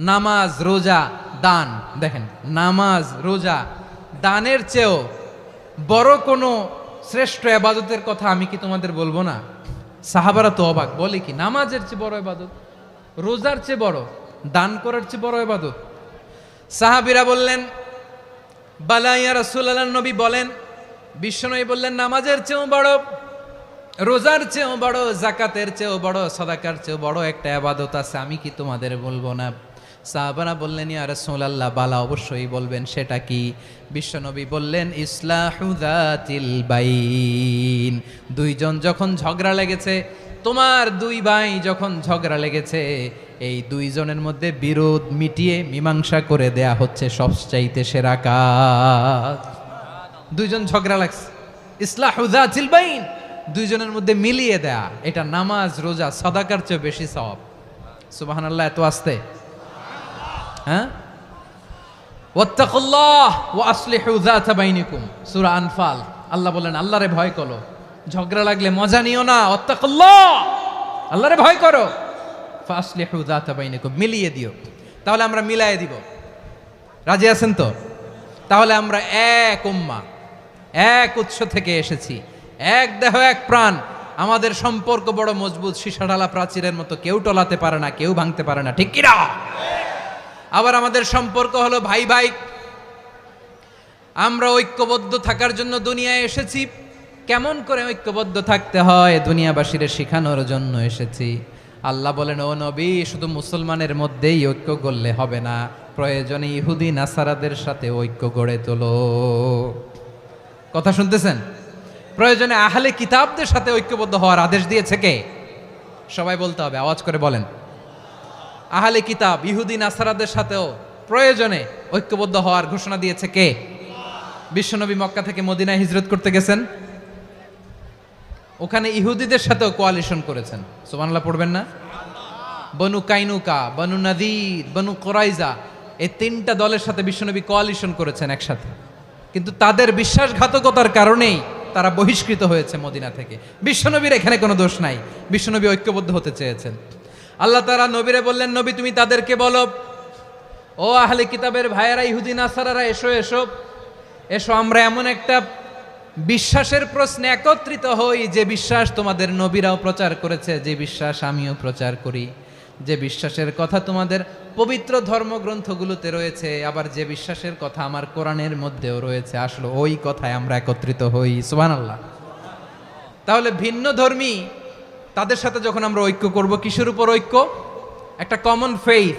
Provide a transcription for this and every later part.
নামাজ, রোজা, দান। দেখেন, নামাজ, রোজা, দানের চেয়েও বড় কোনো শ্রেষ্ঠ ইবাদতের কথা আমি কি তোমাদের বলবো না? সাহাবারা তো অবাক, বলে কি নামাজের চেয়ে বড় ইবাদত, রোজার চেয়ে বড়, দান করার চেয়ে বড় ইবাদত? সাহাবীরা বললেন, বালা ইয়া রাসূলুল্লাহ, নবী বলেন। বিশ্বনবী বললেন, নামাজের চেয়েও বড়, রোজার চেয়েও বড়, যাকাতের চেয়েও বড়, সাদাকার চেয়েও বড় একটা ইবাদত আছে, আমি কি তোমাদের বলবো না? সাহাবারা বললেন, ইয়া রাসূলুল্লাহ, বালা, অবশ্যই বলবেন, সেটা কি? বিশ্বনবী বললেন, ইসলাহু যাতিল বাইন। দুইজন যখন ঝগড়া লেগেছে, তোমার দুই ভাই যখন ঝগড়া লেগেছে, এই দুইজনের মধ্যে বিরোধ মিটিয়ে মীমাংসা করে দেয়া হচ্ছে সবচাইতে সেরা কাজ। দুইজন ঝগড়া লাগছে, ইসলাহু যাতিল বাইন, দুইজনের মধ্যে মিলিয়ে দেয়া, এটা নামাজ, রোজা, সাদাকার চেয়ে বেশি সওয়াব। সুবহানাল্লাহ, এত আস্তে, হ্যাঁ? ওয়াত্তাকুল্লাহ ওয়া আসলিহু যাতা বাইনিকুম, সূরা আনফাল। আল্লাহ বলেন, আল্লাহরে ভয় করো, ঝগড়া লাগলে মজা নিও না, ওয়াত্তাকুল্লাহ, আল্লাহরে ভয় করো, ফাসলিহু যাতা বাইনিকুম, মিলিয়ে দিও। তাহলে আমরা মিলায়ে দিব, রাজি আছেন তো? তাহলে আমরা এক উম্মাহ, এক উৎস থেকে এসেছি, এক দেহ, এক প্রাণ, আমাদের সম্পর্ক বড় মজবুত, সীসাঢালা প্রাচীরের মতো, কেউ টলাতে পারে না, কেউ ভাঙতে পারে না, ঠিক কিনা? আবার আমাদের সম্পর্ক হলো ভাই ভাই, আমরা ঐক্যবদ্ধ থাকার জন্য দুনিয়ায় এসেছি। কেমন করে ঐক্যবদ্ধ থাকতে হয় দুনিয়াবাসীর শেখানোর জন্য এসেছি। আল্লাহ বলেন, ও নবী, শুধু মুসলমানের মধ্যেই ঐক্য গড়লে হবে না, প্রয়োজনে ইহুদি নাসারাদের সাথে ঐক্য গড়ে তোলো। কথা শুনতেছেন? প্রয়োজনে আহলে কিতাবদের সাথে ঐক্যবদ্ধ হওয়ার আদেশ দিয়েছে কে? সবাই বলতে হবে, আওয়াজ করে বলেন। আহলে কিতাব, ইহুদি নাসারাদের সাথেও প্রয়োজনে ঐক্যবদ্ধ হওয়ার ঘোষণা দিয়েছে কে? বিশ্বনবী মক্কা থেকে মদিনায় হিজরত করতে গেছেন, ওখানে ইহুদিদের সাথেও কোয়ালিশন করেছেন। সুবহানাল্লাহ পড়বেন না? বনু কাইনুকা, বনু নাদির, বনু কুরাইজা, এই তিনটা দলের সাথে বিশ্বনবী কোয়ালিশন করেছেন একসাথে, কিন্তু তাদের বিশ্বাসঘাতকতার কারণেই তারা বহিষ্কৃত হয়েছে মদিনা থেকে। বিশ্বনবীর এখানে কোনো দোষ নাই, বিশ্বনবী ঐক্যবদ্ধ হতে চেয়েছেন। আল্লাহ তাআলা নবীরে বললেন, নবী তুমি তাদেরকে বলো, ও আহলে কিতাবের ভাইয়েরা, ইহুদি নাসারারা, এসো এসো এসো, আমরা এমন একটা বিশ্বাসের প্রশ্নে একত্রিত হই, যে বিশ্বাস তোমাদের নবীরাও প্রচার করেছে, যে বিশ্বাস আমিও প্রচার করি, যে বিশ্বাসের কথা তোমাদের পবিত্র ধর্মগ্রন্থগুলোতে রয়েছে, আবার যে বিশ্বাসের কথা আমার কোরআনের মধ্যেও রয়েছে, আসলে ওই কথায় আমরা একত্রিত হই। সুবহানাল্লাহ। তাহলে ভিন্ন ধর্মী তাদের সাথে যখন আমরা ঐক্য করব, কিসের উপর ঐক্য? একটা কমন ফেইথ,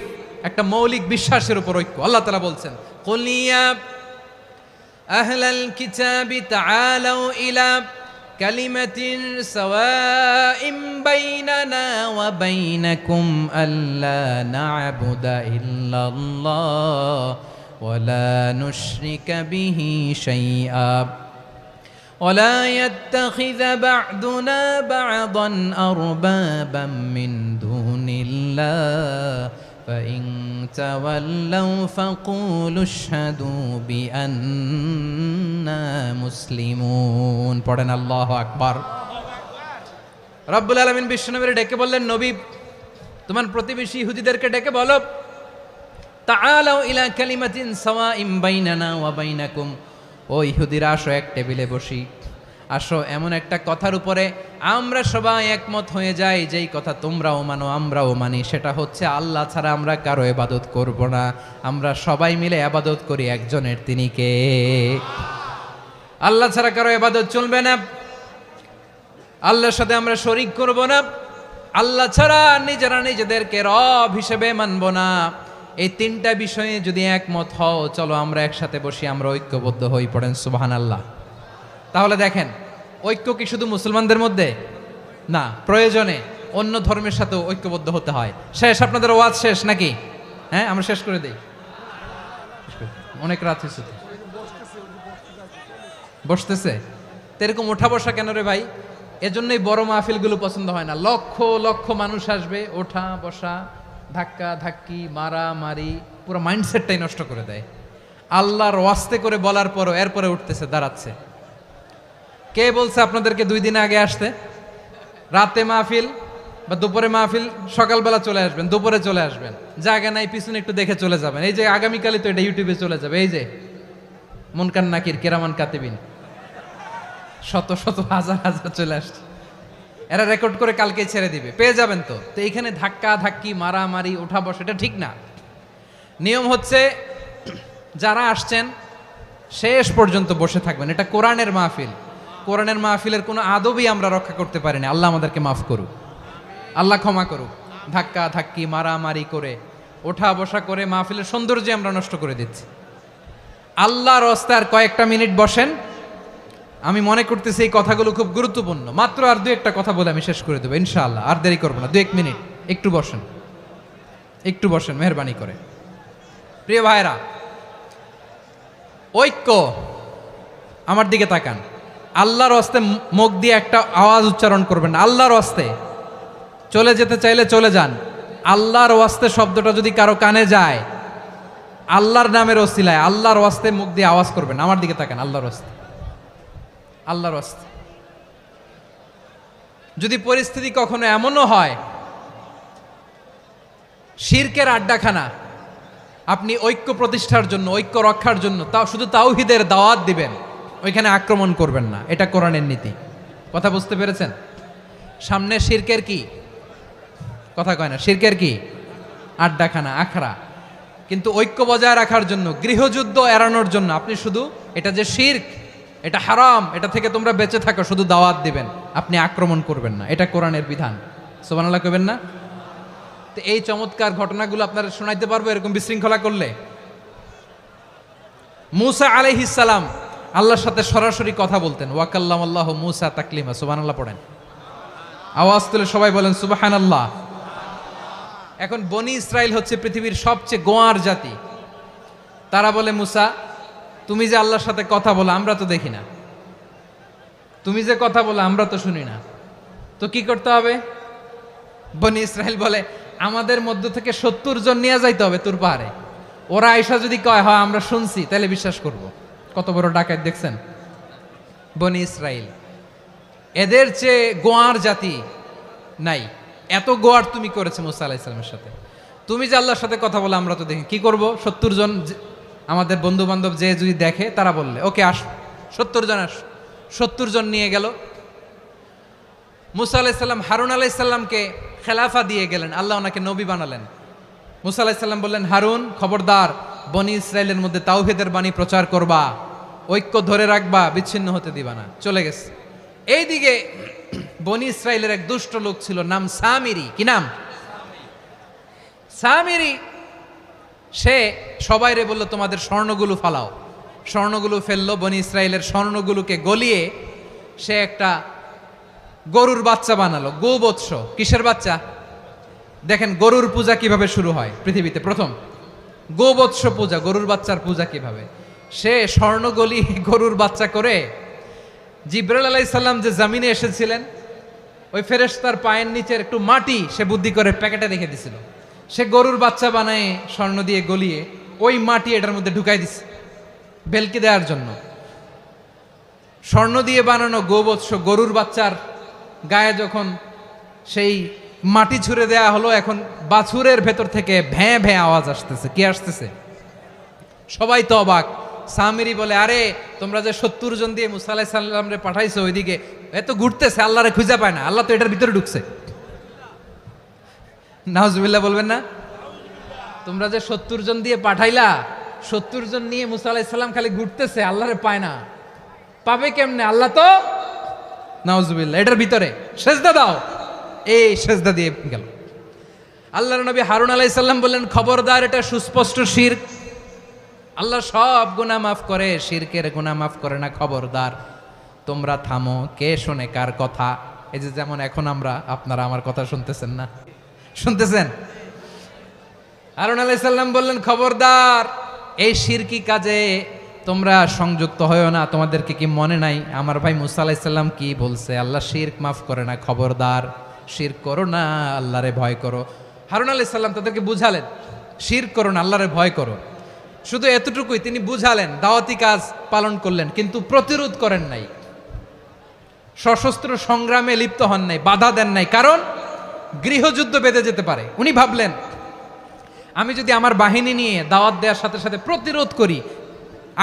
একটা মৌলিক বিশ্বাসের উপর ঐক্য। আল্লাহ তাআলা বলছেন, কুল ইয়া আহলাল কিতাবি তাআলাউ ইলা কালিমাতিন সাওয়াইম বাইনানা ওয়া বাইনাকুম আল্লা না'বুদা ইল্লাল্লাহ ওয়া লা নুশরিকা বিহি শাইআ ولا يتخذ بعضنا بعضا أربابا من دون الله فإن تولوا فقولوا اشهدوا بأننا مسلمون। পড়েন আল্লাহু আকবার। রব্বুল আলামিন বিশ্বনবীর ডেকে বললেন, নবী তোমার প্রতিবেশী ইহুদিদেরকে ডেকে বলো, তাআলাউ ইলা কালিমাতিন সাওয়াইম বাইনানা ওয়া বাইনাকুম, ও ইহুদিরা, আসো এক টেবিলে বসি, আসো এমন একটা কথার উপরে আমরা সবাই একমত হয়ে যাই, যেই কথা তোমরাও মানো আমরাও মানি, সেটা হচ্ছে আল্লাহ ছাড়া আমরা কারো ইবাদত করব না, আমরা সবাই মিলে ইবাদত করি একজনের, তিনি কে? আল্লাহ ছাড়া কারো ইবাদত চলবে না, আল্লাহর সাথে আমরা শরীক করব না, আল্লাহ ছাড়া নিজেরা নিজেদেরকে রব হিসেবে মানব না। এই তিনটা বিষয়ে যদি একমত হও, চলো আমরা একসাথে বসি, আমরা ঐক্যবদ্ধ হই। পড়েন সুবহানাল্লাহ। তাহলে দেখেন, ঐক্য কি শুধু মুসলমানদের মধ্যে না, প্রয়োজনে অন্য ধর্মের সাথে ঐক্যবদ্ধ হতে হয়। শেষ? আপনাদের ওয়াজ শেষ নাকি? হ্যাঁ, আমরা শেষ করে দেই, অনেক রাত হয়েছে। বসতেছে তো এরকম ওঠা বসা কেন রে ভাই? এজন্যই বড় মাহফিলগুলো পছন্দ হয় না। লক্ষ লক্ষ মানুষ আসবে, ওঠা বসা, ধাক্কা ধাক্কি, মারামারি, পুরো মাইন্ডসেটটাই নষ্ট করে দেয়। আল্লাহর ওয়াস্তে করে বলার পরও এরপরে উঠতেছে, দাঁড়াচ্ছে। কে বলছে আপনাদেরকে 2 দিন আগে আসতে? রাতে মাহফিল, বা দুপুরে মাহফিল সকালবেলা চলে আসবেন, দুপুরে চলে আসবেন, জায়গা নাই পিছনে একটু দেখে চলে যাবেন। এই যে আগামীকালই তো এটা ইউটিউবে চলে যাবে, এই যে মুনকার নাকির কেরামান কাতিবিন শত শত হাজার হাজার চলে আসছে, এরা রেকর্ড করে কালকে ছেড়ে দিবে, পেয়ে যাবেন। তো তো এইখানে ধাক্কা ধাক্কি মারামারি ওঠা বসা এটা ঠিক না। নিয়ম হচ্ছে যারা আসছেন শেষ পর্যন্ত বসে থাকবেন। এটা কোরআনের মাহফিল, কোরআনের মাহফিলের কোনো আদবই আমরা রক্ষা করতে পারিনি। আল্লাহ আমাদেরকে মাফ করুক, আল্লাহ ক্ষমা করুক। ধাক্কা ধাক্কি মারামারি করে ওঠা বসা করে মাহফিলের সৌন্দর্য আমরা নষ্ট করে দিচ্ছি। আল্লাহর রাস্তায় আর কয়েকটা মিনিট বসেন। আমি মনে করতেছি এই কথাগুলো খুব গুরুত্বপূর্ণ। মাত্র আর দু একটা কথা বলে আমি শেষ করে দেবো ইনশাআল্লাহ, আর দেরি করবো না। 2-1 মিনিট একটু বসেন, একটু বসেন মেহরবানি করে। প্রিয় ভাইরা, ঐক্য, আমার দিকে তাকান। আল্লাহর হস্তে মুখ দিয়ে একটা আওয়াজ উচ্চারণ করবেন, আল্লাহর হস্তে। চলে যেতে চাইলে চলে যান। আল্লাহর ওয়াস্তে শব্দটা যদি কারো কানে যায়, আল্লাহর নামের ওসিলায় আল্লাহর ওয়াস্তে মুখ দিয়ে আওয়াজ করবেন। আমার দিকে তাকান, আল্লাহর ওয়াস্তে, আল্লাহর ওয়াস্তে। যদি পরিস্থিতি কখনো এমনও হয় শিরকের আড্ডাখানা, আপনি ঐক্য প্রতিষ্ঠার জন্য, ঐক্য রক্ষার জন্য তাও শুধু তাওহীদের দাওয়াত দিবেন, ওইখানে আক্রমণ করবেন না। এটা কোরআনের নীতি। কথা বুঝতে পেরেছেন? সামনে শিরকের কি কথা কয় না, শিরকের কি আড্ডাখানা, আখড়া। কিন্তু ঐক্য বজায় রাখার জন্য, গৃহযুদ্ধ এড়ানোর জন্য আপনি শুধু এটা যে শিরক, এটা হারাম, এটা থেকে তোমরা বেঁচে থাকো, শুধু দাওয়াত দিবেন, আপনি আক্রমণ করবেন না। এটা কোরআনের বিধান। সুবহানাল্লাহ কইবেন না? তো এই চমৎকার ঘটনাগুলো আপনারা শোনাইতে পারবো এরকম বিশৃঙ্খলা করলে। মূসা আলাইহিস সালাম আল্লাহর সাথে সরাসরি কথা বলতেন। ওয়াকাল্লামাল্লাহু মূসা তাকলিমা। সুবহানাল্লাহ পড়েন, আওয়াজ তুলে সবাই বলেন সুবহানাল্লাহ। এখন বনি ইসরাইল হচ্ছে পৃথিবীর সবচেয়ে গোয়ার জাতি। তারা বলে, মূসা তুমি যে আল্লাহর সাথে কথা বলো আমরা তো দেখি না, তুমি যে কথা বলো আমরা তো শুনি না, তো কি করতে হবে? বনি ইসরাইল বলে, আমাদের মধ্য থেকে 70 জন নিয়ে যাইতে হবে তুর পাহাড়ে। ওরা আয়সা যদি কয় হয় আমরা শুনছি, তাহলে বিশ্বাস করব। কত বড় ডাকাত দেখছেন বনি ইসরাইল। এদের চেয়ে গোয়ার জাতি নাই। এত গোয়ার তুমি করেছে মুসা আলাইহিস সালামের সাথে। তুমি যে আল্লাহর সাথে কথা বলে আমরা তো দেখি, কি করব? 70 জন আমাদের বন্ধু বান্ধব যে যদি দেখে, তারা বললে ওকে আস, 70 জন আস। 70 জন নিয়ে গেল। মুসা আলাইহিস সালাম হারুন আলাইহিস সালামকে খেলাফা দিয়ে গেলেন, আল্লাহ ওনাকে নবী বানালেন। মুসা আলাইহিস সালাম বললেন, হারুন খবরদার, বনি ইসরাইলের মধ্যে তাওহীদের বাণী প্রচার করবা, ঐক্য ধরে রাখবা, বিচ্ছিন্ন হতে দিবা না। চলে গেছে। এইদিকে বনি ইসরাইলের এক দুষ্ট লোক ছিল, নাম সামিরি। কি নাম? সামিরি। সে সবাইরে বলল, তোমাদের স্বর্ণগুলো ফালাও। স্বর্ণগুলো ফেললো। বনি ইসরাইলের স্বর্ণগুলোকে গলিয়ে সে একটা গরুর বাচ্চা বানালো। গোবৎস। কিসের বাচ্চা? দেখেন গরুর পূজা কিভাবে শুরু হয় পৃথিবীতে প্রথম। গোবৎস পূজা, গরুর বাচ্চার পূজা কিভাবে। সে স্বর্ণ গলি গরুর বাচ্চা করে, জিব্রাইল আলাইহিস সালাম যে জমিনে এসেছিলেন, ওই ফেরেশতার পায়ের নিচের একটু মাটি সে বুদ্ধি করে প্যাকেটে রেখে দিছিল। সে গরুর বাচ্চা বানায় স্বর্ণ দিয়ে গলিয়ে ওই মাটি এটার মধ্যে ঢুকাই দিছে বেলকে দেওয়ার জন্য। স্বর্ণ দিয়ে বানানো গোবৎস গরুর বাচ্চার গায়ে যখন সেই মাটি ছুঁড়ে দেয়া হলো, এখন বাছুরের ভেতর থেকে ভ্যাঁ ভ্যাঁ আওয়াজ আসতেছে। কি আসতেছে? সবাই তো অবাক। সামিরি বলে, আরে তোমরা যে 70 জন দিয়ে মুসা আলাইহিস সালামরে পাঠাইছো ওইদিকে, এত ঘুরতেছে, আল্লাহরে খুঁজে পায় না, আল্লাহ তো এটার ভিতরে ঢুকছে। নাউজুবিল্লাহ বলবেন না? তোমরা যে 70 জন দিয়ে পাঠাইলা, 70 জন নিয়ে মুসা আলাইহিস সালাম খালি ঘুরতেছে, আল্লাহরে পায় না। পাবে কেমনে? আল্লাহ তো, নাউজুবিল্লাহ, এটার ভিতরে সেজদা দাও। এই সেজদা দিয়ে গেল। আল্লাহর নবী হারুন আলাইহিস সালাম বললেন, খবরদার, এটা সুস্পষ্ট শিরক। আল্লাহ সব গুনাহ মাফ করে, শিরকের গুনাহ মাফ করে না। খবরদার, তোমরা থামো। কে শোনে কার কথা? এই যে যেমন এখন আপনারা আমার কথা শুনতেছেন না? শুনতেছেন? হারুন আলাইহিস সালাম বললেন, খবরদার, এই শিরকি কাজে তোমরা সংযুক্ত হয়েও না। তোমাদেরকে কি মনে নাই আমার ভাই মুসা আলাইহিস সালাম কি বলছে? আল্লাহ শিরক মাফ করে না। খবরদার, শিরক করো না, আল্লাহরে ভয় করো। হারুন আলাইহিস সালাম তাদেরকে বুঝালেন, শিরক করো না, আল্লাহরে ভয় করো। শুধু এতটুকুই তিনি বুঝালেন, দাওয়াতি কাজ পালন করলেন, কিন্তু প্রতিরোধ করেন নাই, সশস্ত্র সংগ্রামে লিপ্ত হন নাই, বাধা দেন নাই। কারণ গৃহযুদ্ধ বেঁধে যেতে পারে। উনি ভাবলেন আমি যদি আমার বাহিনী নিয়ে দাওয়াত দেওয়ার সাথে সাথে প্রতিরোধ করি,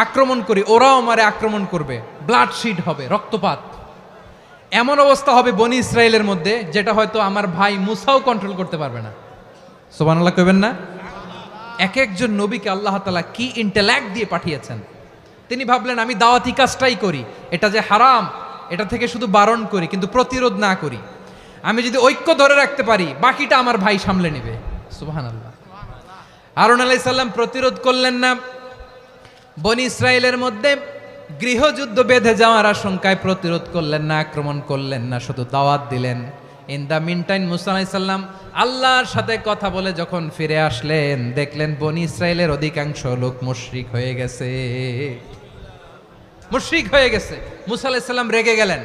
আক্রমণ করি, ওরাও আমারে আক্রমণ করবে, ব্লাডশিড হবে, রক্তপাত, এমন অবস্থা হবে বনি ইসরায়েলের মধ্যে যেটা হয়তো আমার ভাই মুসাও কন্ট্রোল করতে পারবে না। সুবহানাল্লাহ কইবেন না? এক একজন নবীকে আল্লাহ তাআলা কি ইন্টেলেক্ট দিয়ে পাঠিয়েছেন। তিনি ভাবলেন আমি দাওয়াতি কাজটাই করি, এটা যে হারাম এটা থেকে শুধু বারণ করি কিন্তু প্রতিরোধ না করি। আমি যদি ঐক্য ধরে রাখতে পারি বাকিটা আমার ভাই সামলে নেবে। সুবহানাল্লাহ। হারুন আলাইহিস সালাম প্রতিরোধ করলেন না, বনি ইসরায়েলের মধ্যে গৃহযুদ্ধ বেঁধে যাওয়ার আশঙ্কায় প্রতিরোধ করলেন না, আক্রমণ করলেন না, শুধু দাওয়াত দিলেন। ইন দ্য মিন টাইম মুসা আলাইহিস সালাম আল্লাহর সাথে কথা বলে যখন ফিরে আসলেন, দেখলেন বনি ইসরায়েলের অধিকাংশ লোক মুশরিক হয়ে গেছে, মুশরিক হয়ে গেছে। মুসা আলাইহিস সালাম রেগে গেলেন,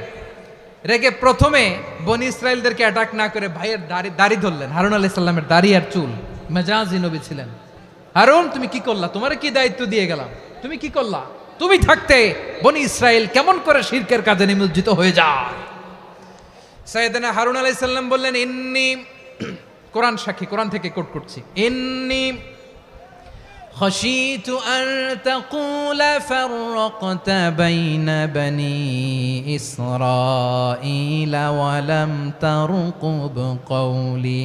রেগে প্রথমে বনি ইসরায়েলদেরকে অ্যাটাক না করে ভাইয়ের দাড়ি ধরলেন। হারুন আলাইহিস সালামের দাড়ি আর চুল, মেজাজি নবী ছিলেন। হারুন তুমি কি করলা? তোমার কি দায়িত্ব দিয়ে গেলাম, তুমি কি করলা? তুমি থাকতে বনি ইসরায়েল কেমন করে শিরকের কাজে নিমজ্জিত হয়ে যায়? সাইয়েদনা হারুন আলাইহিস সালাম বললেন ইন্নী, কোরআন সাক্ষী, কোরআন থেকে কোট করছি, ইন্নী খাশিতু আন তাকুলা ফাররাকতা বাইনা বনি ইসরাঈলা ওয়া লাম তারকুব কওলি।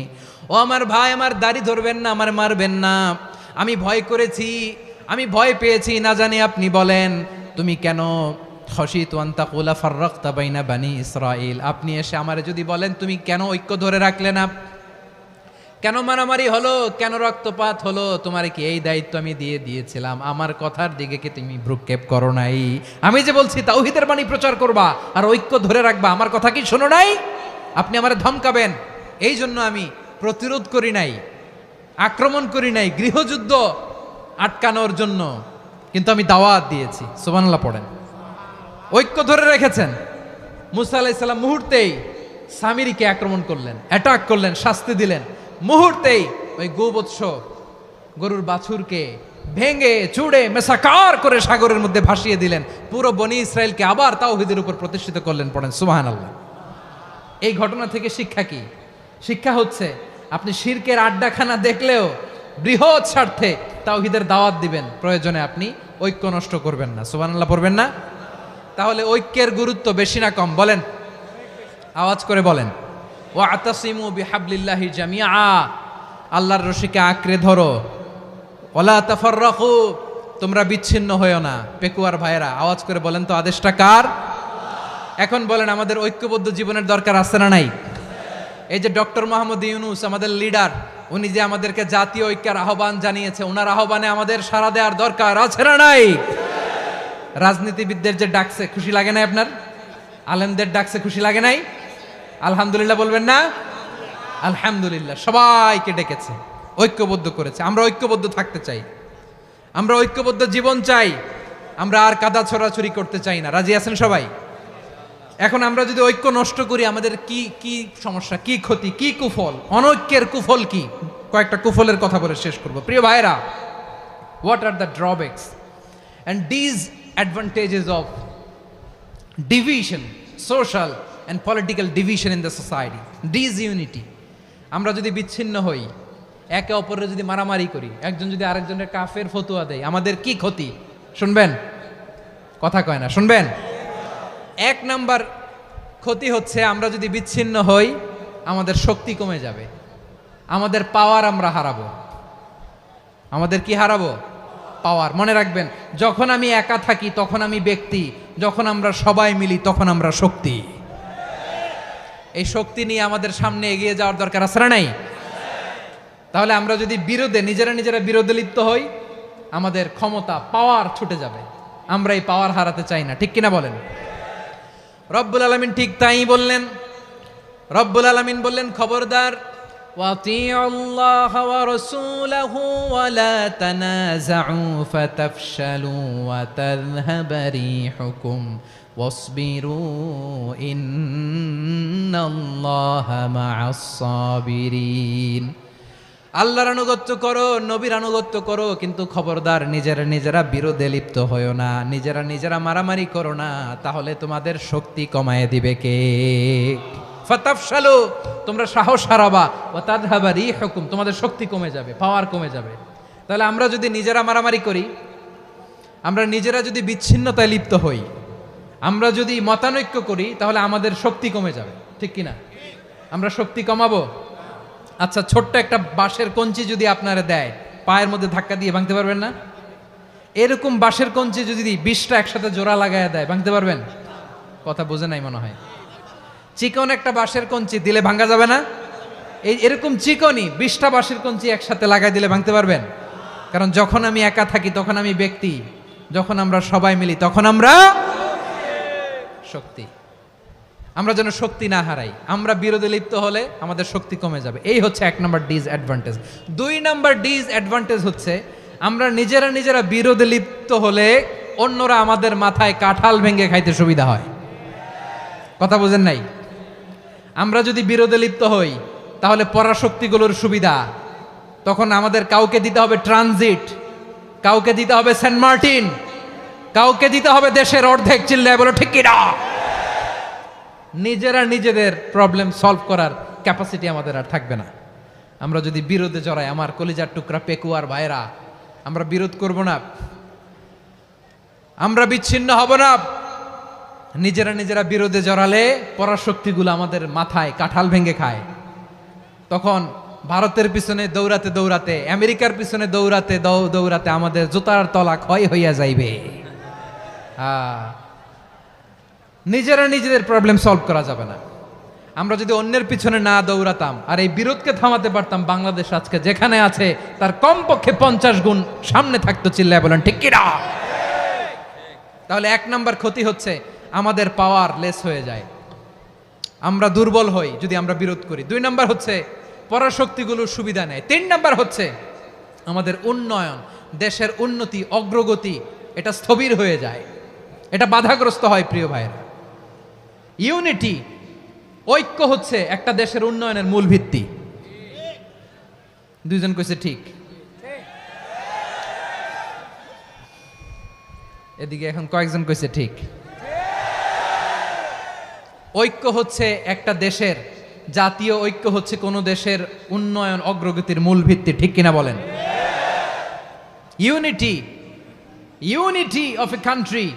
ও আমার ভাই, আমার দাড়ি ধরবেন না, আমার মারবেন না। আমি ভয় করেছি, আমি ভয় পেয়েছি, না জানি আপনি বলেন তুমি কেন খাশিতু আন তাকুলা ফাররাকতা বাইনা বনি ইসরাঈল, আপনি এসে আমারে যদি বলেন তুমি কেন ঐক্য ধরে রাখলে না, কেন মারামারি হলো, কেন রক্তপাত হলো, তোমারে কি এই দায়িত্ব আমি দিয়ে দিয়েছিলাম? আমার কথার দিকে কি তুমি ভ্রুক্ষেপ করো নাই? আমি যে বলছি তাওহীদের বাণী প্রচার করবা আর ঐক্য ধরে রাখবা, আমার কথা কি শোনো নাই? আপনি আমারে ধমকাবেন, এই জন্য আমি প্রতিরোধ করি নাই, আক্রমণ করি নাই, গৃহযুদ্ধ আটকানোর জন্য কিন্তু আমি দাওয়াত দিয়েছি। সুবহানাল্লাহ পড়েন। ঐক্য ধরে রেখেছেন। মুসা আলাইহিস সালাম মুহূর্তেই সামিরীকে আক্রমণ করলেন, অ্যাটাক করলেন, শাস্তি দিলেন। মুহূর্তেই ওই গোবৎস গরুর বাছুরকে ভেঙে চুড়ে মেসাকার করে সাগরের মধ্যে ভাসিয়ে দিলেন। পুরো বনি ইসরায়েলকে আবার তাওহীদের উপর প্রতিষ্ঠিত করলেন। পড়েন সুবহানাল্লাহ। এই ঘটনা থেকে শিক্ষা কি? শিক্ষা হচ্ছে আপনি শিরকের আড্ডাখানা দেখলেও বৃহৎ স্বার্থে তাওহীদের দাওয়াত দিবেন, প্রয়োজনে আপনি ঐক্য নষ্ট করবেন না। সুবহানাল্লাহ পড়বেন না? তাহলে ঐক্যের গুরুত্ব বেশি না কম? বলেন, আওয়াজ করে বলেন। ওয়াতাসিমু বিহাবলিল্লাহি জামিআ, আল্লাহর রশিকে আঁকড়ে ধরো। ওয়ালা তাফাররাকু, তোমরা বিচ্ছিন্ন হয়েও না। পেকুয়ার ভাইয়েরা আওয়াজ করে বলেন তো আদেশটা কার? এখন বলেন আমাদের ঐক্যবদ্ধ জীবনের দরকার আছে না নাই? এই যে ডক্টর মোহাম্মদ ইউনূস আমাদের লিডার, উনি যে আমাদেরকে জাতীয় ঐক্যের আহ্বান জানিয়েছে, ওনার আহ্বানে আমাদের সাড়া দেওয়ার দরকার আছে না নাই? রাজনীতিবিদদের যে ডাকছে খুশি লাগে নাই আপনার? আলেমদের ডাকছে খুশি লাগে নাই? আলহামদুলিল্লাহ বলবেন না? আলহামদুলিল্লাহ। সবাইকে ডেকেছে, ঐক্যবদ্ধ করেছে। আমরা ঐক্যবদ্ধ থাকতে চাই, আমরা ঐক্যবদ্ধ জীবন চাই, আমরা আর কাদা ছড়াছড়ি করতে চাই না। রাজি আছেন সবাই? এখন আমরা যদি ঐক্য নষ্ট করি আমাদের কি কি সমস্যা, কি ক্ষতি, কি কুফল? অনৈক্যের কুফল কি? কয়েকটা কুফলের কথা বলে শেষ করব। প্রিয় ভাইরা, what are the drawbacks and disadvantages of division, social and political division in the society, disunity? আমরা যদি বিচ্ছিন্ন হই, একে অপরের যদি মারামারি করি, একজন যদি আরেকজনের কাফের ফতোয়া দেয়, আমাদের কি ক্ষতি? শুনবেন? কথা কয় না, শুনবেন? এক নাম্বার ক্ষতি হচ্ছে আমরা যদি বিচ্ছিন্ন হই আমাদের শক্তি কমে যাবে, আমাদের পাওয়ার আমরা হারাবো। আমাদের কি হারাবো? পাওয়ার। মনে রাখবেন, যখন আমি একা থাকি তখন আমি ব্যক্তি, যখন আমরা সবাই মিলি তখন আমরা শক্তি। এই শক্তি নিয়ে আমাদের সামনে এগিয়ে যাওয়ার দরকার আছে না নাই? তাহলে আমরা যদি বিরোধে নিজেরা বিরোধে লিপ্ত হই আমাদের ক্ষমতা, পাওয়ার ছুটে যাবে। আমরা এই পাওয়ার হারাতে চাই না, ঠিক কিনা বলেন? রব্বুল আলামিন ঠিক তাই বললেন। রব্বুল আলামিন বললেন খবরদার, ওয়াতিউল্লাহ ওয়া রাসূলাহু ওয়া লা তানাযাউ ফাতাফশালু ওয়া তাযহাবা রিহুকুম ওয়াসবিরু ইন্নাল্লাহা মা'আস সাবিরিন। আল্লাহর আনুগত্য করো, নবীর আনুগত্য করো, কিন্তু খবরদার নিজেরা বিরোধে লিপ্ত হয়ো না, নিজেরা মারামারি করো না, তাহলে তোমাদের শক্তি কমায় দিবে কে? ফাতাফশালু, তোমরা সাহস হারাবা, ওয়া তাযহাবা রিহুকুম, তোমাদের শক্তি কমে যাবে, পাওয়ার কমে যাবে। তাহলে আমরা যদি নিজেরা মারামারি করি, আমরা নিজেরা যদি বিচ্ছিন্নতায় লিপ্ত হই, আমরা যদি মতানৈক্য করি, তাহলে আমাদের শক্তি কমে যাবে, ঠিক কিনা? আমরা শক্তি কমাবো? আচ্ছা, ছোট্ট একটা বাঁশের কঞ্চি যদি আপনারা দেয়, পায়ের মধ্যে ধাক্কা দিয়ে ভাঙতে পারবেন না? এরকম বাঁশের কঞ্চি যদি 20টা একসাথে জোড়া লাগায় দেয়, ভাঙতে পারবেন? কথা বোঝে নাই মনে হয়। চিকন একটা বাঁশের কঞ্চি দিলে ভাঙা যাবে না? এরকম চিকনই 20টা বাঁশের কঞ্চি একসাথে লাগাই দিলে ভাঙতে পারবেন? কারণ যখন আমি একা থাকি তখন আমি ব্যক্তি, যখন আমরা সবাই মিলি তখন আমরা শক্তি। আমরা যেন শক্তি না হারাই। আমরা বিরোধে লিপ্ত হলে আমাদের শক্তি কমে যাবে। এই হচ্ছে 1 নম্বর ডিসঅ্যাডভান্টেজ। 2 নম্বর ডিসঅ্যাডভান্টেজ হচ্ছে আমরা নিজেরা বিরোধে লিপ্ত হলে অন্যরা আমাদের মাথায় কাঁঠাল ভেঙে খাইতে সুবিধা হয়। কথা বোঝেন নাই? আমরা যদি বিরোধে লিপ্ত হই তাহলে পরাশক্তিগুলোর সুবিধা, তখন আমাদের কাউকে দিতে হবে ট্রানজিট, কাউকে দিতে হবে সেন্ট মার্টিন, কাউকে দিতে হবে দেশের অর্ধেক। চিল্লায় বলো ঠিক কিনা? নিজেরা নিজেদের প্রবলেম সলভ করার ক্যাপাসিটি আমাদের আর থাকবে না। আমরা যদি বিরোধে জড়াই, আমার কলিজার টুকরা পেকুয়ার ভাইরা, আমরা বিরোধ করব না, আমরা বিচ্ছিন্ন হব না। নিজেরা বিরোধে জড়ালে পরাশক্তিগুলো আমাদের মাথায় কাঁঠাল ভেঙে খায়। তখন ভারতের পিছনে দৌড়াতে দৌড়াতে, আমেরিকার পিছনে দৌড়াতে দৌড়াতে আমাদের জুতার তলা ক্ষয় হইয়া যাইবে। নিজেরা নিজেদের প্রবলেম সলভ করা যাবে না। আমরা যদি অন্যের পিছনে না দৌড়াতাম আর এই বিরোধকে থামাতে পারতাম, বাংলাদেশ আজকে যেখানে আছে তার কমপক্ষে 50 গুণ সামনে থাকতো। চিল্লায় বলেন ঠিক কিনা? তাহলে 1 নম্বর ক্ষতি হচ্ছে আমাদের পাওয়ার লেস হয়ে যায়, আমরা দুর্বল হই যদি আমরা বিরোধ করি। 2 নম্বর হচ্ছে পরাশক্তিগুলোর সুবিধা নেয়। 3 নম্বর হচ্ছে আমাদের উন্নয়ন, দেশের উন্নতি, অগ্রগতি, এটা স্থবির হয়ে যায়, এটা বাধাগ্রস্ত হয়। প্রিয় ভাইয়েরা, ইউনিটি, ঐক্য হচ্ছে একটা দেশের উন্নয়নের মূল ভিত্তি। 2 জন কইছে ঠিক। এদিকে এখন কয়েকজন কইছে ঠিক। ঐক্য হচ্ছে একটা দেশের, জাতীয় ঐক্য হচ্ছে কোন দেশের উন্নয়ন অগ্রগতির মূল ভিত্তি, ঠিক কিনা বলেন? ইউনিটি অফ এ কান্ট্রি,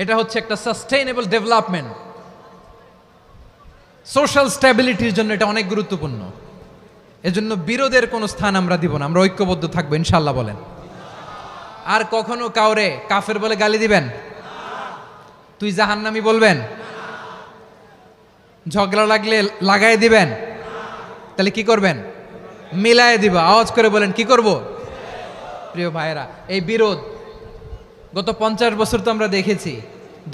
এটা হচ্ছে একটা সাস্টেইনেবল ডেভেলপমেন্ট, সোশ্যাল স্ট্যাবিলিটির জন্য এটা অনেক গুরুত্বপূর্ণ। এজন্য বিরোধের কোনো স্থান আমরা দিব না, আমরা ঐক্যবদ্ধ থাকবো ইনশাআল্লাহ বলেন। আর কখনো কাউরে কাফের বলে গালি দিবেন? তুই জাহান্নামী বলবেন? ঝগড়া লাগলে লাগাই দিবেন? তাহলে কি করবেন? মিলায় দিবা। আওয়াজ করে বলেন কি করব? প্রিয় ভাইয়েরা, এই বিরোধ গত 50 বছর তো আমরা দেখেছি,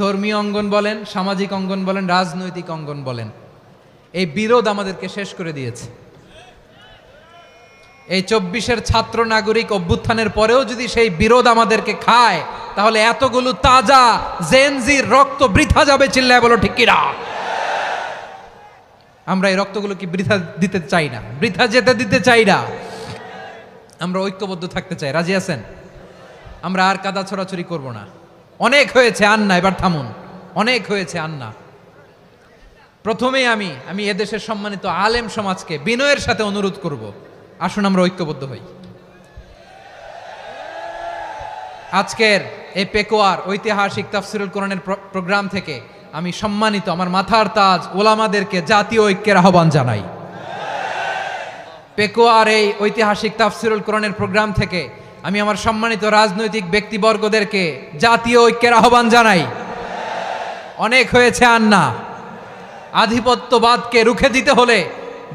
ধর্মীয় অঙ্গন বলেন, সামাজিক অঙ্গন বলেন, রাজনৈতিক অঙ্গন বলেন, এই বিরোধ আমাদেরকে শেষ করে দিয়েছে। এই 24-এর ছাত্র নাগরিক অভ্যুত্থানের পরেও যদি সেই বিরোধ আমাদেরকে খায়, তাহলে এতগুলো তাজা জেনজির রক্ত বৃথা যাবে। চিল্লায় বলো ঠিক কিনা? আমরা এই রক্তগুলো কি বৃথা দিতে চাই না, বৃথা যেতে দিতে চাই না। আমরা ঐক্যবদ্ধ থাকতে চাই। রাজি আছেন? আমরা আর কাদা ছড়াছড়ি করব না। অনেক হয়েছে আন্না, এবার থামুন। অনেক হয়েছে আন্না। প্রথমেই আমি এদেশের সম্মানিত আলেম সমাজকে বিনয়ের সাথে অনুরোধ করব, আসুন আমরা ঐক্যবদ্ধ হই। আজকের এই পেকুয়ার ঐতিহাসিক তাফসিরুল কোরআনের প্রোগ্রাম থেকে আমি সম্মানিত আমার মাথার তাজ ওলামাদেরকে জাতীয় ঐক্যের আহ্বান জানাই। পেকুয়ার এই ঐতিহাসিক তাফসিরুল কোরআনের প্রোগ্রাম থেকে আমি আমার সম্মানিত রাজনৈতিক ব্যক্তিবর্গদেরকে জাতীয় ঐক্যের আহ্বান জানাই। অনেক হয়েছে আন্না। আধিপত্যবাদকে রুখে দিতে হলে,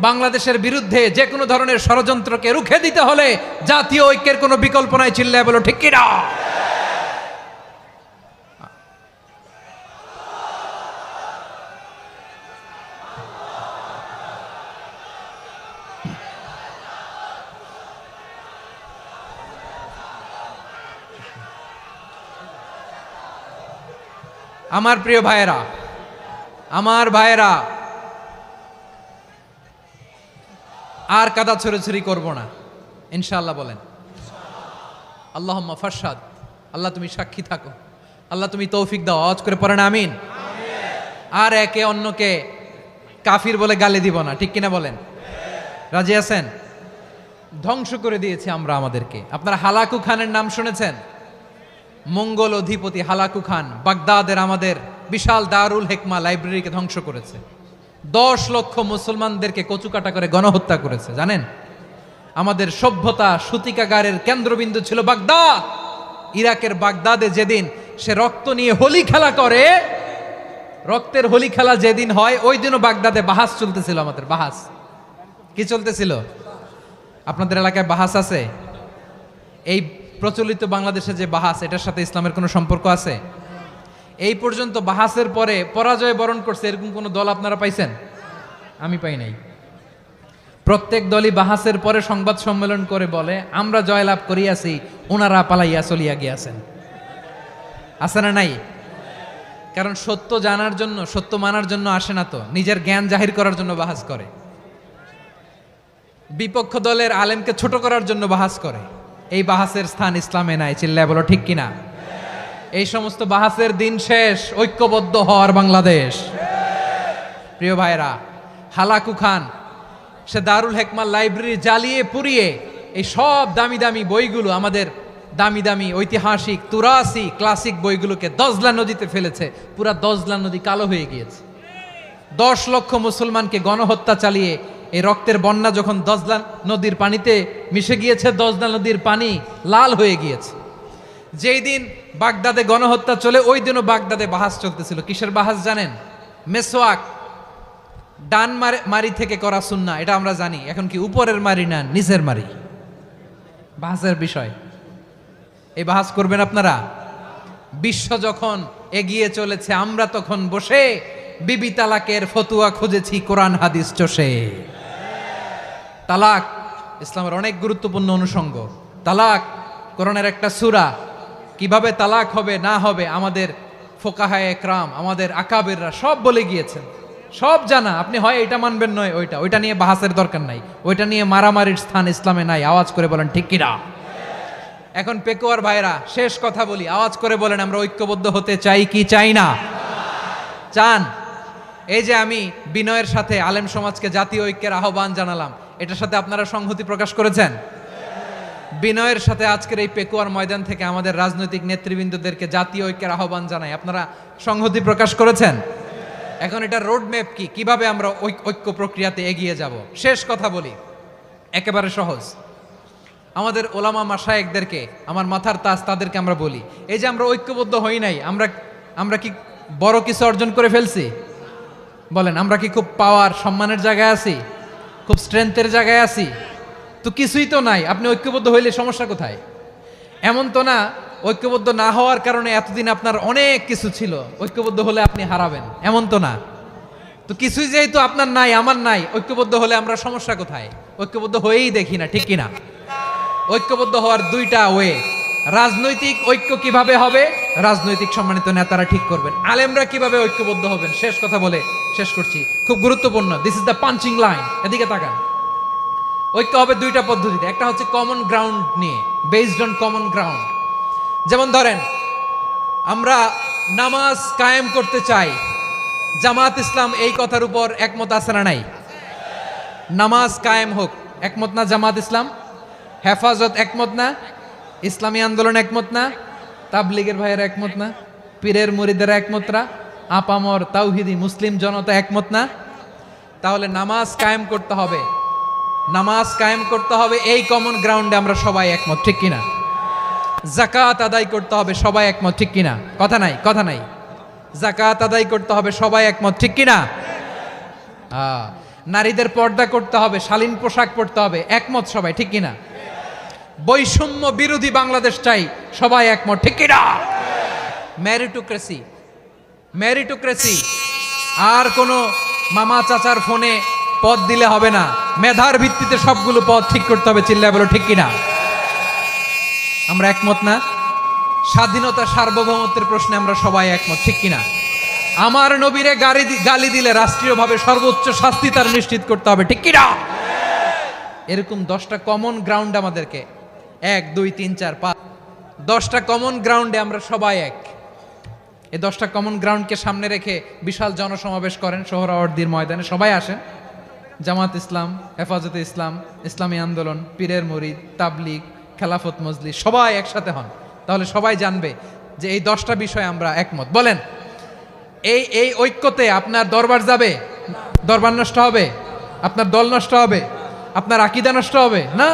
বাংলাদেশের বিরুদ্ধে যে কোনো ধরনের ষড়যন্ত্রকে রুখে দিতে হলে জাতীয় ঐক্যের কোনো বিকল্প নাই। চিল্লায় বলো ঠিক কিনা? আমার প্রিয় ভাইয়েরা, আমার ভাইয়েরা, আর কাদা ছড়াছড়ি করব না ইনশাআল্লাহ বলেন। আল্লাহুম্মা ফাশহাদ, আল্লাহ তুমি সাক্ষী থাকো, আল্লাহ তুমি তৌফিক দাও। আওয়াজ করে পড়েন আমিন। আর একে অন্যকে কাফির বলে গালি দিব না, ঠিক কিনা বলেন? রাজি আছেন? ধ্বংস করে দিয়েছি আমরা আমাদেরকে। আপনারা হালাকু খানের নাম শুনেছেন? মঙ্গল অধিপতি হালাকু খান বাগদাদের আমাদের বিশাল দারুল হেকমা লাইব্রেরিকে ধ্বংস করেছে। 10 লক্ষ মুসলমানদেরকে কচুকাটা করে গণহত্যা করেছে। জানেন, আমাদের সভ্যতা সূতিকাগারের কেন্দ্রবিন্দু ছিল বাগদাদ। ইরাকের বাগদাদে যেদিন সে রক্ত নিয়ে হোলি খেলা করে, রক্তের হোলি খেলা যেদিন হয়, ওই দিনও বাগদাদে বাহাস চলতেছিল। আমাদের বাহাস কি চলতেছিল? আপনাদের এলাকায় বাহাস আছে? এই প্রচলিত বাংলাদেশে যে বাহাস, এটার সাথে ইসলামের কোনো সম্পর্ক আছে? এই পর্যন্ত বাহাসের পরে পরাজয় বরণ করছে এরকম কোন দল আপনারা পাইছেন? আমি পাই নাই। প্রত্যেক দলই বাহাসের পরে সংবাদ সম্মেলন করে বলে, আমরা জয়লাভ করিয়াছি, ওনারা পালাইয়া চলিয়া গিয়াছেন। আছে না নাই? কারণ সত্য জানার জন্য, সত্য মানার জন্য আসে না, তো নিজের জ্ঞান জাহির করার জন্য বাহাস করে। বিপক্ষ দলের আলেমকে ছোট করার জন্য বাহাস করে। এই বাহাসের স্থান ইসলামে নাই। চিল্লায় বলো ঠিক কিনা? এই সমস্ত বাহাসের দিন শেষ। ঐক্যবদ্ধ হওয়ার বাংলাদেশ। প্রিয় ভাইরা, হালাকু খান সে দারুল হেকমা লাইব্রেরি জ্বালিয়ে পুড়িয়ে এই সব দামি দামি বইগুলো, আমাদের দামি দামি ঐতিহাসিক তুরাসি ক্লাসিক বইগুলোকে দজলা নদীতে ফেলেছে। পুরা দজলা নদী কালো হয়ে গিয়েছে। 10 লক্ষ মুসলমানকে গণহত্যা চালিয়ে এই রক্তের বন্যা যখন দজলা নদীর পানিতে মিশে গিয়েছে, দজলা নদীর পানি লাল হয়ে গিয়েছে। যেই দিন বাগদাদে গণহত্যা চলে, ওই দিনও বাগদাদে বাহাস চলতেছিল। কিসের বাহাস জানেন? মেসওয়াক, ডান মারি থেকে করা সুন্নাহ, এটা আমরা জানি। এখন কি উপরের মারি না নিচের মারি? বাহাসের বিষয়। এই বাহাস করবেন আপনারা? বিশ্ব যখন এগিয়ে চলেছে, আমরা তখন বসে বিবি তালাকের ফতুয়া খুঁজেছি কোরআন হাদিস চষে। তালাক ইসলামের অনেক গুরুত্বপূর্ণ অনুষঙ্গ। তালাক কোরআনের একটা সূরা। কিভাবে তালাক হবে না হবে আমাদের ফোকাহায়ে একরাম, আমাদের আকাবেররা সব বলে গিয়েছেন, সব জানা। আপনি হয় এটা মানবেন, নয় ওইটা নিয়ে বাহাসের দরকার নাই। ওইটা নিয়ে মারামারির স্থান ইসলামে নাই। আওয়াজ করে বলেন ঠিক কিনা? এখন পেকুয়ার ভাইরা, শেষ কথা বলি, আওয়াজ করে বলেন আমরা ঐক্যবদ্ধ হতে চাই কি চাই না? চান? এই যে আমি বিনয়ের সাথে আলেম সমাজকে জাতীয় ঐক্যের আহ্বান জানালাম, এটার সাথে আপনারা সংহতি প্রকাশ করেছেন? বিনয়ের সাথে আজকের এই পেকুয়ার ময়দান থেকে আমাদের রাজনৈতিক নেতৃবৃন্দদেরকে জাতীয় ঐক্যের আহ্বান জানাই, আপনারা সংহতি প্রকাশ করেছেন? এখন এটা রোড ম্যাপ কি, কিভাবে আমরা ঐক্য প্রক্রিয়াতে এগিয়ে যাব? শেষ কথা বলি, একেবারে সহজ। আমাদের ওলামা মাশায়েখদেরকে, আমার মাথার তাজ, তাদেরকে আমরা বলি, এই যে আমরা ঐক্যবদ্ধ হই নাই, আমরা কি বড় কিছু অর্জন করে ফেলছি? বলেন, আমরা কি খুব পাওয়ার সম্মানের জায়গায় আছি? খুব স্ট্রেংথের জায়গায় আছি? তো কিছুই তো নাই। আপনি ঐক্যবদ্ধ হইলে সমস্যা কোথায়? এমন তো না ঐক্যবদ্ধ না হওয়ার কারণে এতদিন আপনার অনেক কিছু ছিল, ঐক্যবদ্ধ হলে আপনি হারাবেন, এমন তো না। তো কিছুই যেহেতু আপনার নাই, আমার নাই, ঐক্যবদ্ধ হলে আমরা সমস্যা কোথায়? ঐক্যবদ্ধ হয়েই দেখি না, ঠিক কিনা? ঐক্যবদ্ধ হওয়ার দুইটা ওয়ে। রাজনৈতিক ঐক্য কিভাবে হবে? রাজনৈতিক সম্মানিত নেতারা ঠিক করবেন। আলেমরা কিভাবে ঐক্যবদ্ধ হবেন? শেষ কথা বলে শেষ করছি, খুব গুরুত্বপূর্ণ। This is the punching line. এদিকে তাকান। ঐক্য হবে দুইটা পদ্ধতিতে। একটা হচ্ছে কমন গ্রাউন্ড নিয়ে, বেসড অন কমন গ্রাউন্ড। যেমন ধরেন, আমরা নামাজ কায়েম করতে চাই, জামাত ইসলাম এই কথার উপর একমত আছে না নাই? নামাজ কায়েম হোক, একমত না জামাত ইসলাম? হেফাজত একমত না? ইসলামী আন্দোলন একমত না? তাবলিগের ভাইয়েরা একমত না? পীরের মুরিদেরা একমত না? আপামর তাওহিদি মুসলিম জনতা একমত না? তাহলে নামাজ কায়েম করতে হবে, নামাজ কায়েম করতে হবে এই কমন গ্রাউন্ডে আমরা সবাই একমত, ঠিক কিনা? যাকাত আদায় করতে হবে, সবাই একমত, ঠিক কিনা? কথা নাই, কথা নাই। যাকাত আদায় করতে হবে, সবাই একমত, ঠিক কিনা? নারীদের পর্দা করতে হবে, শালীন পোশাক পরতে হবে, একমত সবাই, ঠিক কিনা? বৈষম্য বিরোধী বাংলাদেশ চাই, সবাই একমত, ঠিক কিনা? মেরিটোক্রেসি, মেরিটোক্রেসি, আর কোনো মামা চাচার ফোনে পদ দিলে হবে না, মেধার ভিত্তিতে সবগুলো পদ ঠিক করতে হবে। চিল্লায় বলো ঠিক কিনা? আমরা একমত না? স্বাধীনতা সার্বভৌমত্বের প্রশ্নে আমরা সবাই একমত, ঠিক কিনা? আমার নবীরে গালি দিলে রাষ্ট্রীয়ভাবে সর্বোচ্চ শাস্তি তার নিশ্চিত করতে হবে, ঠিক কিনা? এরকম 10টা কমন গ্রাউন্ড আমাদেরকে, 1 2 3 4 5, 10টা কমন গ্রাউন্ডে আমরা সবাই এক। এই 10টা কমন গ্রাউন্ডকে সামনে রেখে বিশাল জনসমাবেশ করেন সোহরাওয়ার্দীর ময়দানে, সবাই আসেন, জামাত ইসলাম, হেফাজতে ইসলাম, ইসলামী আন্দোলন, পীরের মুরিদ, তাবলিগ, খেলাফত মজলিস, সবাই একসাথে হন, তাহলে সবাই জানবে যে এই 10টা বিষয়ে আমরা একমত। বলেন, এই ঐক্যতে আপনার দরবার যাবে? দরবার নষ্ট হবে? আপনার দল নষ্ট হবে? আপনার আকীদা নষ্ট হবে না।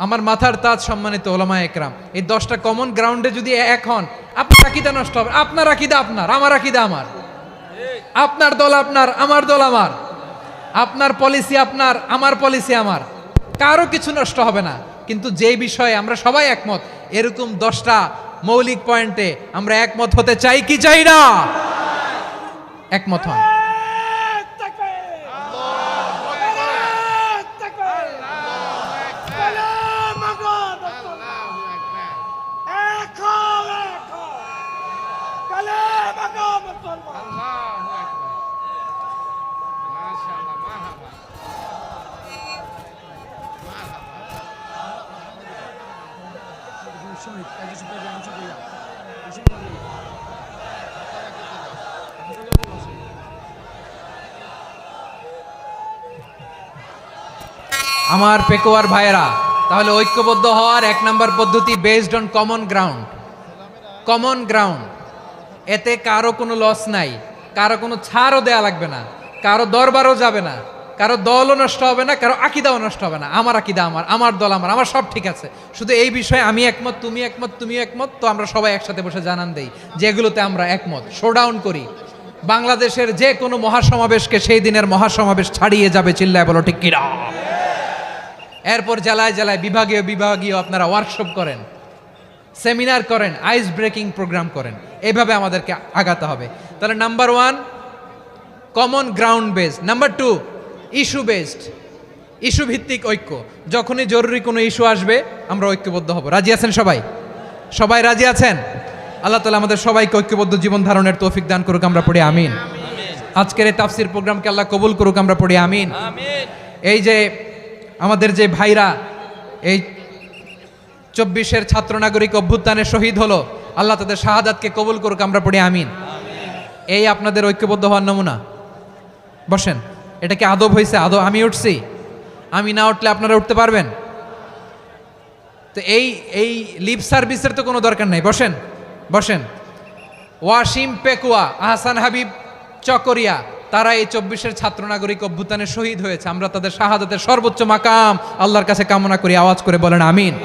আমার মাথার তাজ সম্মানিত ওলামা একরাম, এই 10টা কমন গ্রাউন্ডে যদি এক হন, আপনার আকীদা নষ্ট হবে? আপনার আকীদা আপনার, আমার আকীদা আমার, আপনার দল আপনার, আমার দল আমার, আপনার পলিসি আপনার, আমার পলিসি আমার, কারো কিছু নষ্ট হবে না। কিন্তু যে বিষয়ে আমরা সবাই একমত, এরকম 10টা মৌলিক পয়েন্টে আমরা একমত হতে চাই কি চাই না? একমত হন। আমার পেকোয়ার ভাইয়েরা, তাহলে ঐক্যবদ্ধ হওয়ার 1 নম্বর পদ্ধতি based on common ground. Common ground, এতে কারো কোনো লস নাই, কারো কোনো ছাড়ও দেয়া লাগবে না, কারো দরবারও যাবে না, কারো দলও নষ্ট হবে না, কারো আকীদাও নষ্ট হবে না। আমার আকীদা আমার, আমার দল আমার, আমার সব ঠিক আছে, শুধু এই বিষয়ে আমি একমত, তুমি একমত, তুমিও একমত, তো আমরা সবাই একসাথে বসে জানান দেই যে এগুলোতে আমরা একমত, শোডাউন করি। বাংলাদেশের যে কোনো মহাসমাবেশকে সেই দিনের মহাসমাবেশ ছাড়িয়ে যাবে, চিল্লায় বলো ঠিক কিনা। এরপর জেলায় জেলায় বিভাগীয় বিভাগীয় আপনারা ওয়ার্কশপ করেন, সেমিনার করেন, আইস ব্রেকিং প্রোগ্রাম করেন, এইভাবে আমাদেরকে আগাতে হবে। তাহলে number 1 common ground based, number 2 issue based, issue ভিত্তিক ঐক্য। যখনই জরুরি কোনো ইস্যু আসবে আমরা ঐক্যবদ্ধ হব। রাজি আছেন সবাই? সবাই রাজি আছেন? আল্লাহ তাআলা আমাদের সবাইকে ঐক্যবদ্ধ জীবন ধারণের তৌফিক দান করুক, আমরা পড়ি আমিন। আজকের এই তাফসীর প্রোগ্রামকে আল্লাহ কবুল করুক, আমরা পড়ি আমিন। এই যে আমাদের যে ভাইরা এই 24-এর ছাত্র নাগরিক অভ্যুত্থানে শহীদ হলো, আল্লাহ তাদের শাহাদাতকে কবুল করুক, আমরা পড়ি আমিন। এই আপনাদের ঐক্যবদ্ধ হওয়ার নমুনা। বসেন, এটা কি আদব হয়েছে? আদব? আমি উঠছি, আমি না উঠলে আপনারা উঠতে পারবেন? তো এই লিপ সার্ভিসের তো কোনো দরকার নাই। বসেন বসেন। ওয়াসিম পেকুয়া, আহসান হাবিব চকরিয়া, তারা এই 24-এর ছাত্র নাগরিক অভ্যুত্থানে শহীদ হয়েছে। আমরা তাদের শাহাদাতের সর্বোচ্চ মাকাম আল্লাহর কাছে কামনা করি, আওয়াজ করে বলেন আমিন।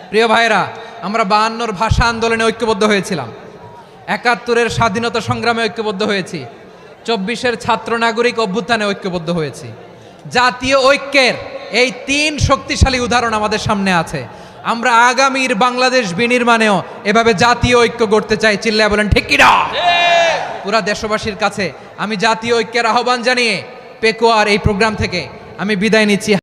প্রিয় ভাইরা, আমরা 52-র ভাষা আন্দোলনে ঐক্যবদ্ধ হয়েছিলাম, 71-এর স্বাধীনতা সংগ্রামে ঐক্যবদ্ধ হয়েছি, 24-এর ছাত্র নাগরিক অভ্যুত্থানে ঐক্যবদ্ধ হয়েছি। জাতীয় ঐক্যের এই 3 শক্তিশালী উদাহরণ আমাদের সামনে আছে। আমরা আগামীর বাংলাদেশ বিনির্মাণেও এভাবে জাতীয় ঐক্য গড়তে চাই, চিল্লায় বলেন ঠিক কিনা। পুরা দেশবাসীর কাছে আমি জাতীয় ঐক্যের আহ্বান জানিয়ে পেকুয়ার এই প্রোগ্রাম থেকে আমি বিদায় নিচ্ছি।